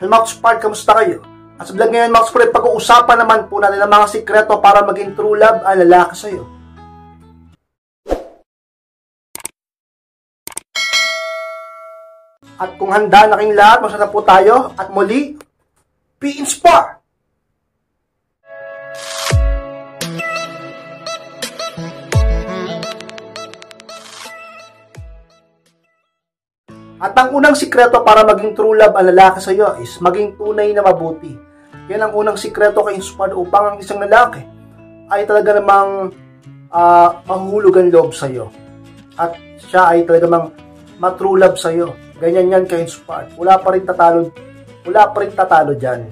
Hello mga Spark, kamusta kayo? At sa vlog ngayon mga Spark, pag-uusapan naman po natin ang mga sikreto para maging true love ang lalaki sa'yo. At kung handa na kayong lahat, magsasara po tayo at muli, be inspired! At ang unang sikreto para maging true love ang lalaki sa iyo is maging tunay na mabuti. Yan ang unang sikreto kay Inspired upang ang isang lalaki ay talaga namang mahulog ang loob sa iyo. At siya ay talaga namang ma-true love sa iyo. Ganyan yan kay Inspired. Wala pa rin tatalo dyan.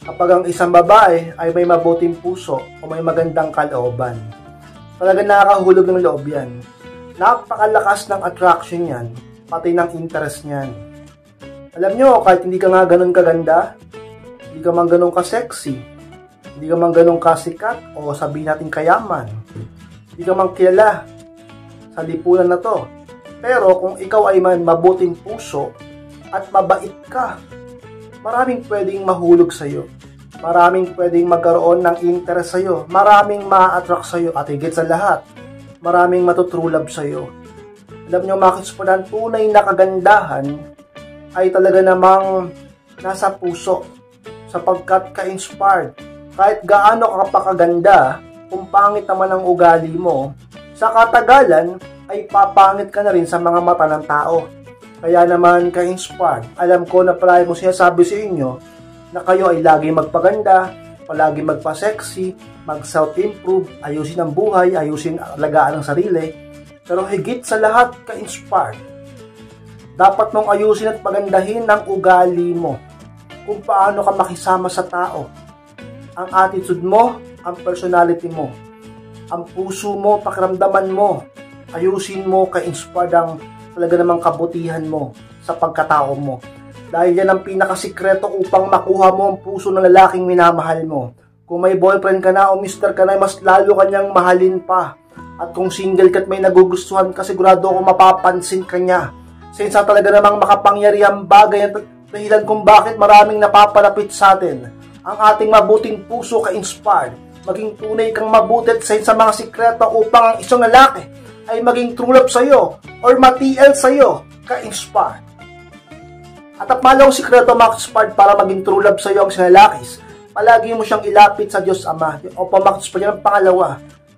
Kapag ang isang babae ay may mabuting puso o may magandang kalooban, talaga nakakahulog ng loob yan. Napakalakas ng attraction yan, pati ng interest niyan. Alam nyo, kahit hindi ka nga ganun kaganda, hindi ka man ganun ka-sexy, hindi ka man ganun kasikat, o sabihin natin kayaman, hindi ka man kilala sa lipunan na to. Pero kung ikaw ay man mabuting puso at mabait ka, maraming pwedeng mahulog sa'yo. Maraming pwedeng magkaroon ng interest sa'yo. Maraming ma-attract sa'yo. At higit sa lahat, maraming matutrulab sa'yo. Alam nyo, makikita tunay na kagandahan ay talaga namang nasa puso sapagkat ka-inspired. Kahit gaano ka pakaganda, kung pangit naman ang ugali mo, sa katagalan ay papangit ka na rin sa mga mata ng tao. Kaya naman ka-inspired, alam ko na palagi mo sinasabi sa inyo na kayo ay lagi magpaganda, palagi magpa-sexy, mag-self-improve, ayusin ang buhay, ayusin ang alagaan ng sarili. Pero higit sa lahat ka-inspired, dapat mong ayusin at pagandahin ang ugali mo. Kung paano ka makisama sa tao. Ang attitude mo, ang personality mo. Ang puso mo, pakiramdaman mo. Ayusin mo ka-inspired ang talaga namang kabutihan mo sa pagkatao mo. Dahil yan ang pinakasikreto upang makuha mo ang puso ng lalaking minamahal mo. Kung may boyfriend ka na o mister ka na, mas lalo kanyang mahalin pa. At kung single ka at may nagugustuhan ka, sigurado ako mapapansin ka niya. Since talaga namang makapangyarihang bagay ang dahilan kung bakit maraming napapalapit sa atin. Ang ating mabuting puso ka-inspired. Maging tunay kang mabuti at sa mga sikreto upang ang isang lalaki ay maging true love sa'yo or ma-TL sa'yo ka-inspired. At ang malawang sikreto mga para maging true love sa'yo ang isang lalaki, palagi mo siyang ilapit sa Diyos Ama. O pa-inspired yan ang pangalawa.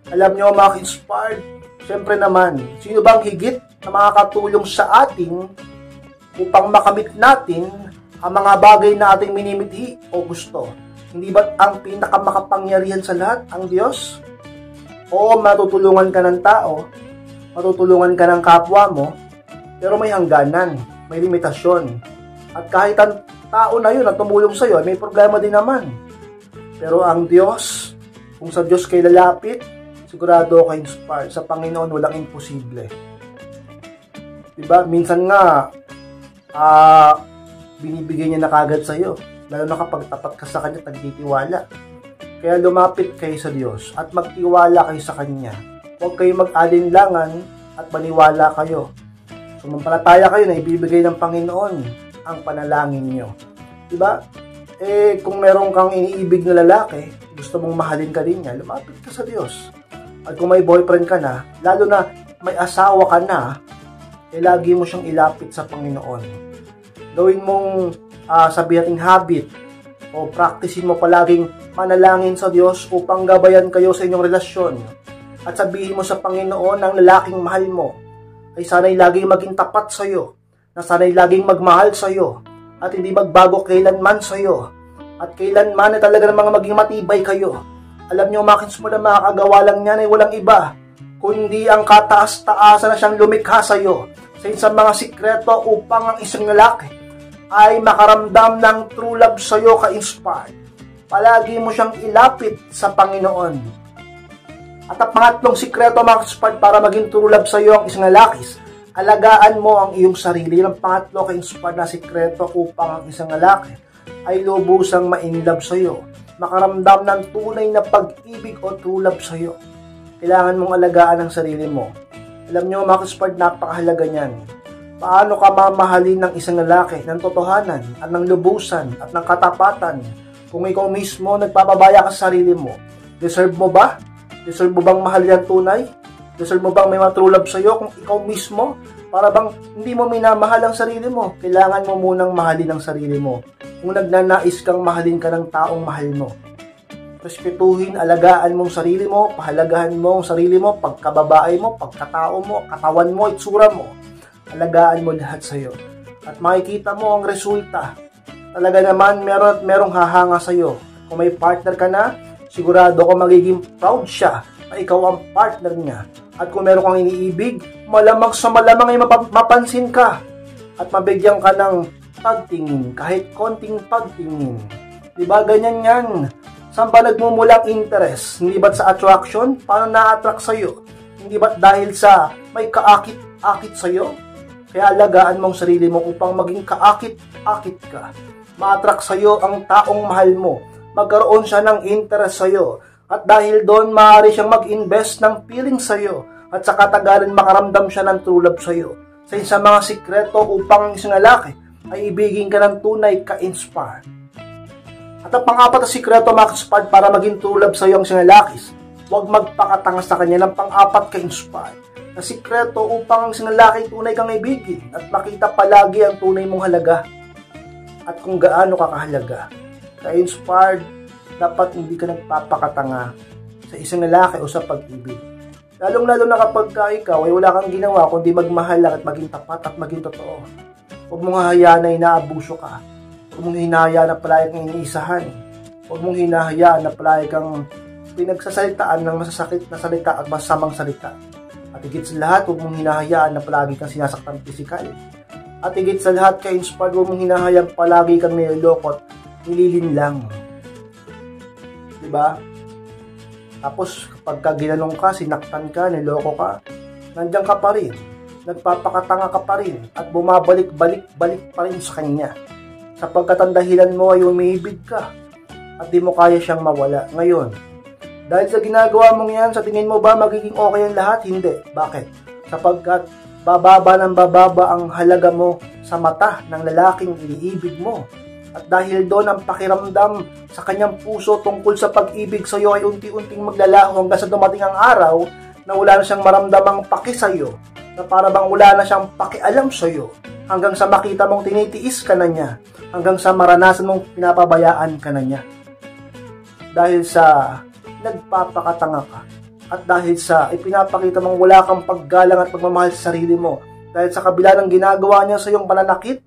Alam nyo mga ka-inspired, siyempre naman, sino bang higit na makakatulong sa atin upang makamit natin ang mga bagay na ating minimithi o gusto? Hindi ba ang pinakamakapangyarihan sa lahat ang Diyos? Oo, matutulungan ka ng tao, matutulungan ka ng kapwa mo, pero may hangganan, may limitasyon. At kahit ang tao na yun na tumulong sa iyo, may problema din naman. Pero ang Diyos, kung sa Diyos kayo lalapit, sigurado ka inspired. Sa Panginoon, walang imposible. Diba? Minsan nga, binibigay niya na kagad sa'yo. Lalo na kapag tapat ka sa Kanya, nagtitiwala. Kaya lumapit kayo sa Diyos at magtiwala kayo sa Kanya. Huwag kayo mag-alinlangan at maniwala kayo. Sumampalataya kayo na ibibigay ng Panginoon ang panalangin nyo. Diba? Kung meron kang iniibig na lalaki, gusto mong mahalin ka din niya, lumapit ka sa Diyos. At kung may boyfriend ka na, lalo na may asawa ka na, lagi mo siyang ilapit sa Panginoon. Gawin mong sabihin nating habit o practicein mo palaging manalangin sa Diyos upang gabayan kayo sa inyong relasyon. At sabihin mo sa Panginoon ang lalaking mahal mo ay sana'y laging maging tapat sa iyo, na sana'y laging magmahal sa iyo, at hindi magbago kailanman sa iyo, at kailanman ay talaga namang maging matibay kayo. Alam nyo, mo na makakagawa lang niyan ay walang iba, kundi ang kataas-taasan na siyang lumikha sa iyo sa mga sikreto upang ang isang lalaki ay makaramdam ng true love sa iyo ka-inspired. Palagi mo siyang ilapit sa Panginoon. At ang pangatlong sikreto mga para maging true love sa iyo ang isang lalaki, alagaan mo ang iyong sarili. Ang pangatlo ka-inspired na sikreto upang ang isang lalaki ay lubusang ma-inlove sa iyo, makaramdam ng tunay na pag-ibig o true love sa iyo. Kailangan mong alagaan ang sarili mo. Alam nyo mga ka-inspired, napakahalaga niyan. Paano ka mamahalin ng isang lalaki ng totohanan at ng lubusan at ng katapatan kung ikaw mismo nagpapabaya ka sa sarili mo? Deserve mo ba? Deserve mo bang mahalin ang tunay? Deserve mo bang may true love sa'yo kung ikaw mismo para bang hindi mo minamahal ang sarili mo? Kailangan mo munang mahalin ang sarili mo. Kung nagnanais kang mahalin ka ng taong mahal mo, respetuhin, alagaan mong sarili mo, pahalagahan mo ang sarili mo, pagkababae mo, pagkatao mo, katawan mo, itsura mo. Alagaan mo lahat sa'yo. At makikita mo ang resulta. Talaga naman, merong hahanga sa'yo. Kung may partner ka na, sigurado ko magiging proud siya na ikaw ang partner niya. At kung meron kang iniibig, malamang sa malamang ay mapansin ka. At mabigyan ka ng pagtingin, kahit konting pagtingin. Diba ganyan yan? Saan ba nagmumulang interest? Hindi ba't sa attraction? Paano na-attract sa'yo? Hindi ba't dahil sa may kaakit-akit sa'yo? Kaya alagaan mong sarili mo upang maging kaakit-akit ka. Ma-attract sa'yo ang taong mahal mo. Magkaroon siya ng interest sa'yo. At dahil doon, maaari siyang mag-invest ng feeling sa'yo. At sa katagalan, makaramdam siya ng true love sa'yo. Sa isang mga sikreto upang isang lalaki ay ibigin ka ng tunay ka-inspire. At ang pang-apat na sikreto, mga para maging true love sa'yo ang isang lalaki, huwag magpakatanga sa kanya ng pang-apat ka-inspire. Na sikreto upang ang isang lalaki tunay kang ibigin at makita palagi ang tunay mong halaga at kung gaano ka kahalaga. Ka-inspired, dapat hindi ka nagpapakatanga sa isang lalaki o sa pag-ibig. Lalong-lalo na kapag ikaw ay wala kang ginawa kundi magmahal lang at maging tapat at maging totoo. Huwag mong hahayaan na inaabuso ka. Huwag mong hinahayaan na palagi kang iniisahan. Huwag mong hinahayaan na palagi kang pinagsasalitaan ng masasakit na salita at masamang salita. At higit sa lahat, huwag mong hinahayaan na palagi kang sinasaktan pisikal. At higit sa lahat, ka-inspired, huwag mong hinahayaan palagi kang nilolokot, nililinlang. Diba? Tapos, kapag ginanong ka, sinaktan ka, niloko ka, nandiyan ka pa rin. Nagpapakatanga ka pa rin. At bumabalik-balik pa rin sa kanya. Sapagkat ang dahilan mo ay umibig ka. At di mo kaya siyang mawala. Ngayon, dahil sa ginagawa mong yan, sa tingin mo ba magiging okay ang lahat? Hindi. Bakit? Sapagkat bababa ng bababa ang halaga mo sa mata ng lalaking iniibig mo. At dahil doon ang pakiramdam sa kanyang puso tungkol sa pag-ibig sa iyo ay unti-unting maglalaho hanggang sa dumating ang araw na wala na siyang maramdamang paki sa iyo, na para bang wala na siyang pakialam sa iyo, hanggang sa makita mong tinitiis ka na niya, hanggang sa maranasan mong pinapabayaan ka na niya. Dahil sa nagpapakatanga ka at dahil sa ipinapakita mong wala kang paggalang at pagmamahal sa sarili mo, dahil sa kabila ng ginagawa niya sa iyong pananakit,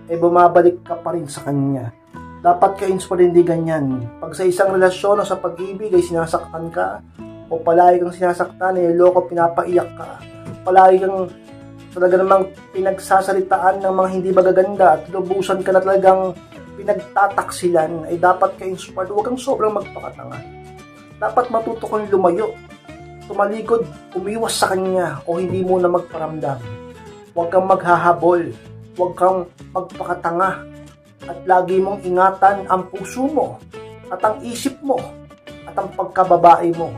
bumabalik ka pa rin sa kanya. Dapat ka-inspire, hindi ganyan. Pag sa isang relasyon o sa pag-ibig ay sinasaktan ka o palagi kang sinasaktan, loko, pinapaiyak ka, palagi kang talaga namang pinagsasalitaan ng mga hindi magaganda at lubusan ka na talagang pinagtataksilan, ay dapat ka-inspired. Huwag kang sobrang magpakatanga. Dapat matuto kang lumayo, tumalikod, umiwas sa kanya o hindi mo na magparamdam. Huwag kang maghahabol, huwag kang magpakatanga at lagi mong ingatan ang puso mo at ang isip mo at ang pagkababae mo.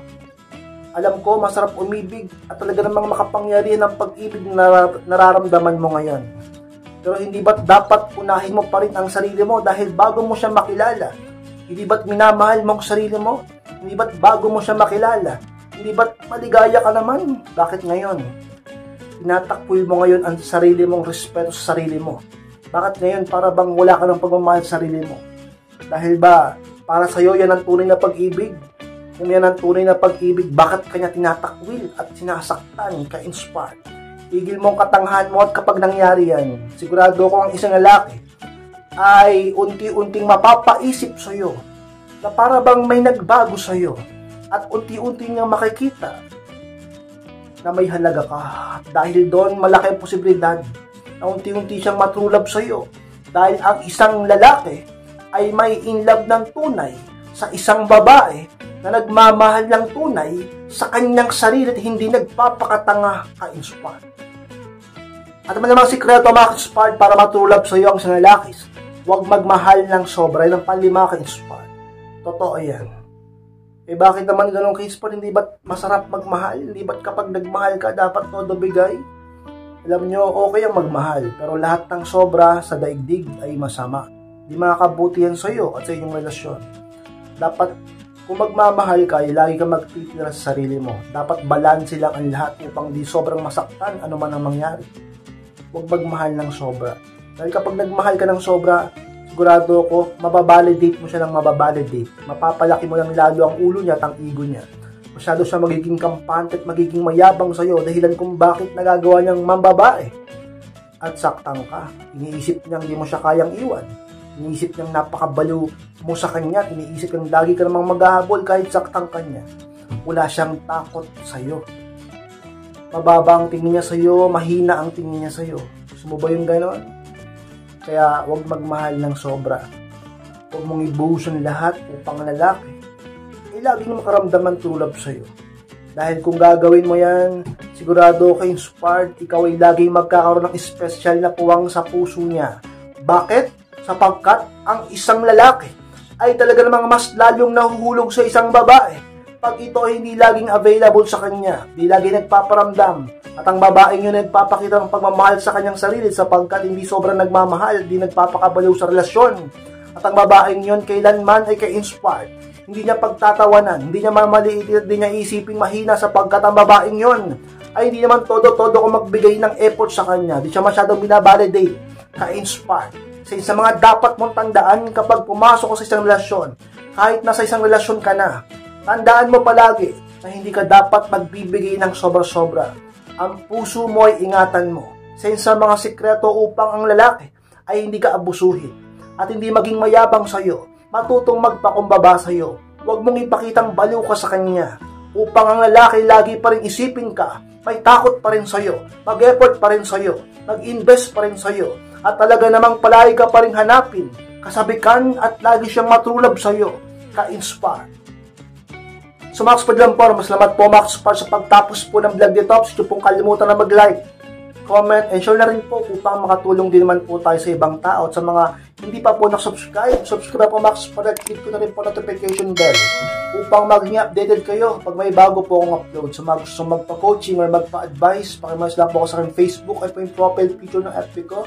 Alam ko, masarap umibig at talaga namang makapangyarihan ang pag-ibig na nararamdaman mo ngayon. Pero hindi ba't dapat unahin mo pa rin ang sarili mo dahil bago mo siya makilala? Hindi ba't minamahal mo ang sarili mo? Hindi ba't bago mo siya makilala? Hindi ba't maligaya ka naman? Bakit ngayon? Tinatakpul mo ngayon ang sarili mong respeto sa sarili mo. Bakit ngayon para bang wala ka ng pagmamahal sa sarili mo? Dahil ba para sa'yo yan ang tunay na pag-ibig? Kung yan ang tunay na pag-ibig, bakit kanya tinatakwil at sinasaktan ka-inspired? Tigil mo ang katanghan mo at kapag nangyari yan, sigurado ko ang isang lalaki ay unti-unting mapapaisip sa'yo na para bang may nagbago sa'yo at unti-unti niyang makikita na may halaga ka. Dahil doon, malaki ang posibilidad na unti-unti siyang matrulab sa'yo. Dahil ang isang lalaki ay may in love ng tunay sa isang babae na nagmamahal ng tunay sa kanyang sarili at hindi nagpapakatanga ka-inspired. At malamang sikreto, mga ka-inspired, para matrulab sa'yo ang isang lalaki, huwag magmahal ng sobra. Yan ang panlima, ka-inspired. Totoo yan. Bakit naman ganun, ka-inspired? Hindi ba't masarap magmahal? Hindi ba't kapag nagmahal ka, dapat todo bigay? Alam nyo, okay ang magmahal, pero lahat ng sobra sa daigdig ay masama. Di makakabuti yan sa iyo at sa inyong relasyon. Dapat, kung magmamahal ka, lagi ka magtitira sa sarili mo. Dapat balanse lang ang lahat upang di sobrang masaktan ano man ang mangyari. Huwag magmahal ng sobra. Dahil kapag nagmahal ka ng sobra, sigurado ako, mababalidate mo siya ng mababalidate. Mapapalaki mo lang lalo ang ulo niya at ang ego niya. Masyado siya magiging kampante at magiging mayabang sa'yo dahilan kung bakit nagagawa niyang mambabae. At saktang ka. Iniisip niyang hindi mo siya kayang iwan. Iniisip niyang napakabaliw mo sa kanya. Iniisip niyang lagi ka namang maghahabol kahit saktang kanya. Wala siyang takot sa'yo. Mababa ang tingin niya sa'yo, mahina ang tingin niya sa'yo. Gusto mo ba yung gano'n? Kaya huwag magmahal ng sobra. Huwag mong ibuhusan lahat upang lalaki ay laging makaramdaman tulad sa'yo. Dahil kung gagawin mo yan, sigurado ka inspired, ikaw ay laging magkakaroon ng espesyal na puwang sa puso niya. Bakit? Sapagkat ang isang lalaki ay talaga namang mas lalong nahuhulog sa isang babae pag ito ay hindi laging available sa kanya, hindi lagi nagpaparamdam, at ang babaeng yun nagpapakita ng pagmamahal sa kanyang sarili sapagkat hindi sobrang nagmamahal, hindi nagpapakabaliw sa relasyon. At ang babaeng yun kailanman ay ka-inspired. Hindi niya pagtatawanan, hindi niya mamaliit, hindi niya isiping mahina sapagkat ang babaeng yun ay hindi naman todo-todo kung magbigay ng effort sa kanya. Hindi siya masyadong binabalidate, ka-inspired. Sa mga dapat mong tandaan kapag pumasok ka sa isang relasyon, kahit nasa isang relasyon ka na, tandaan mo palagi na hindi ka dapat magbibigay ng sobra-sobra. Ang puso mo ay ingatan mo sa mga sikreto upang ang lalaki ay hindi ka abusuhin at hindi maging mayabang sa iyo, matutong magpakumbaba sa iyo. Huwag mong ipakitang baliw ka sa kanya upang ang lalaki lagi pa rin isipin ka, may takot pa rin sa iyo, mag-effort pa rin sa iyo, mag-invest pa rin sa iyo, at talaga namang palagi ka pa rin hanapin, kasabikan at lagi siyang matrulab sa iyo, ka-inspire. So Max Padlang po, masalamat po Max para sa pagtapos po ng vlog dito. Huwag pong kalimutan na mag-like, comment, and share na rin po upang makatulong din naman po tayo sa ibang tao. At sa mga hindi pa po subscribe po Max para click ko na rin po notification bell upang maging updated kayo pag may bago po akong upload. So gusto magpa-coaching or magpa-advise, pakimas lang po ako sa aking Facebook ay po yung profile picture ng FB ko.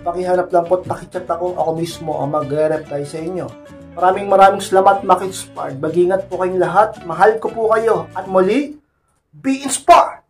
Pakihanap lang po at pakichat ako mismo ang magre-reply sa inyo. Maraming salamat, Max Inspired. Mag-ingat po kayong lahat. Mahal ko po kayo. At muli, be inspired!